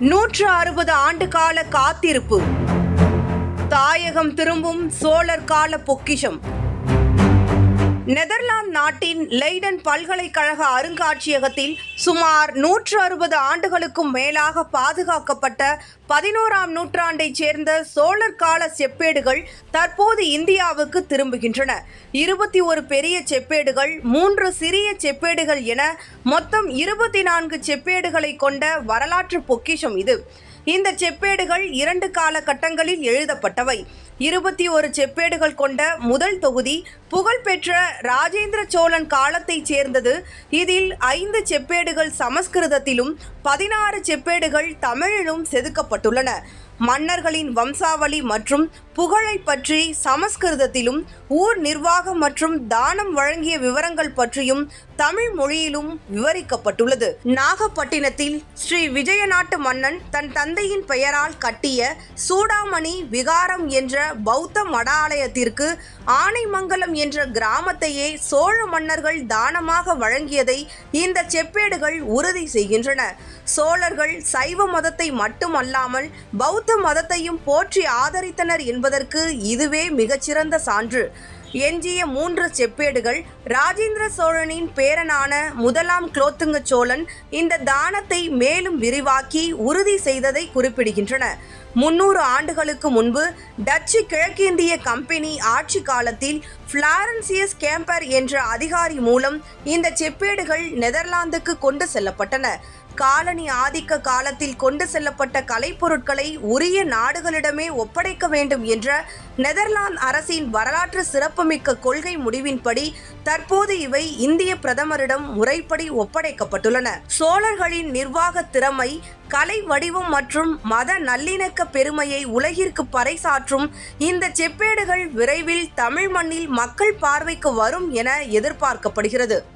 160 ஆண்டு கால காத்திருப்பு. தாயகம் திரும்பும் சோழர் கால பொக்கிஷம். நெதர்லாந்து நாட்டின் லெய்டன் பல்கலைக்கழக அருங்காட்சியகத்தில் சுமார் 160 ஆண்டுகளுக்கும் மேலாக பாதுகாக்கப்பட்ட 11ஆம் நூற்றாண்டைச் சேர்ந்த சோழர் கால செப்பேடுகள் தற்போது இந்தியாவுக்கு திரும்புகின்றன. 21 பெரிய செப்பேடுகள், 3 சிறிய செப்பேடுகள் என மொத்தம் 24 செப்பேடுகளை கொண்ட வரலாற்று பொக்கிஷம் இது. இந்த செப்பேடுகள் 2 காலகட்டங்களில் எழுதப்பட்டவை. 21 செப்பேடுகள் கொண்ட முதல் தொகுதி புகழ்பெற்ற ராஜேந்திர சோழன் காலத்தைச் சேர்ந்தது. இதில் 5 செப்பேடுகள் சமஸ்கிருதத்திலும் 16 செப்பேடுகள் தமிழிலும் செதுக்கப்பட்டுள்ளன. மன்னர்களின் வம்சாவளி மற்றும் புகழை பற்றி சமஸ்கிருதத்திலும், ஊர் நிர்வாகம் மற்றும் தானம் வழங்கிய விவரங்கள் பற்றியும் தமிழ் மொழியிலும் விவரிக்கப்பட்டுள்ளது. நாகப்பட்டினத்தில் ஸ்ரீ விஜய நாட்டு மன்னன் தன் தந்தையின் பெயரால் கட்டிய சூடாமணி விகாரம் என்ற பௌத்த மடாலயத்திற்கு ஆனைமங்கலம் என்ற கிராமத்தையே சோழ மன்னர்கள் தானமாக வழங்கியதை இந்த செப்பேடுகள் உறுதி செய்கின்றன. சோழர்கள் சைவ மதத்தை மட்டுமல்லாமல் பௌத்த மதத்தையும் போற்றி ஆதரித்தனர் என்பதற்கு இதுவே மிகச்சிறந்த சான்று. எஞ்சிய 3 செப்பேடுகள் ராஜேந்திர சோழனின் பேரனான முதலாம் குலோத்துங்க சோழன் இந்த தானத்தை மேலும் விரிவாக்கி உறுதி செய்ததை குறிப்பிடுகின்றன. 300 ஆண்டுகளுக்கு முன்பு டச்சு கிழக்கிந்திய கம்பெனி ஆட்சி காலத்தில் பிளாரன்சியஸ் கேம்பர் என்ற அதிகாரி மூலம் இந்த செப்பேடுகள் நெதர்லாந்துக்கு கொண்டு செல்லப்பட்டன. காலனி ஆதிக்க காலத்தில் கொண்டு செல்லப்பட்ட கலைப்பொருட்களை உரிய நாடுகளிடமே ஒப்படைக்க வேண்டும் என்ற நெதர்லாந்து அரசின் வரலாற்று சிறப்புமிக்க கொள்கை முடிவின்படி தற்போது இவை இந்திய பிரதமரிடம் முறைப்படி ஒப்படைக்கப்பட்டுள்ளன. சோழர்களின் நிர்வாக திறமை, கலை வடிவம் மற்றும் மத நல்லிணக்க பெருமையை உலகிற்கு பறைசாற்றும் இந்த செப்பேடுகள் விரைவில் தமிழ் மண்ணில் மக்கள் பார்வைக்கு வரும் என எதிர்பார்க்கப்படுகிறது.